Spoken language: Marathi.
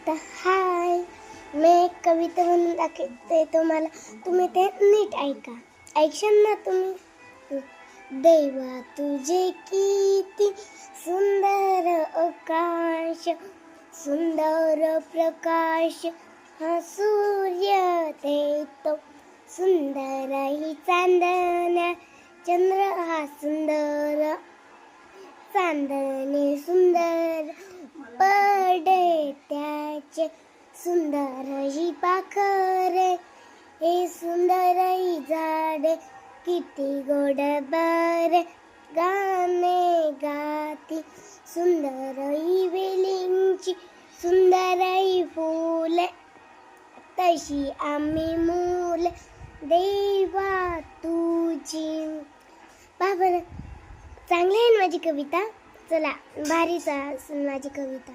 तर हाय, मी एक कविता म्हणून दाखवते तुम्हाला. तुम्ही ते नीट ऐकशाल ना तुम्ही. देवा तुझे किती सुंदर आकाश, सुंदर प्रकाश हा सूर्य देतो, सुंदर ही चांदण्या चंद्र हा सुंदर, चांदणे सुंदर पडे त्याचे, सुंदर ही पाखरे हे सुंदर ही झाडे, किती गोड बर गाणे गाती, सुंदर ही वेलींची सुंदर ही फुले, तशी आम्ही मुले देवा तुझी. बाबर चांगली आहे माझी कविता. चला भारीच माझी कविता.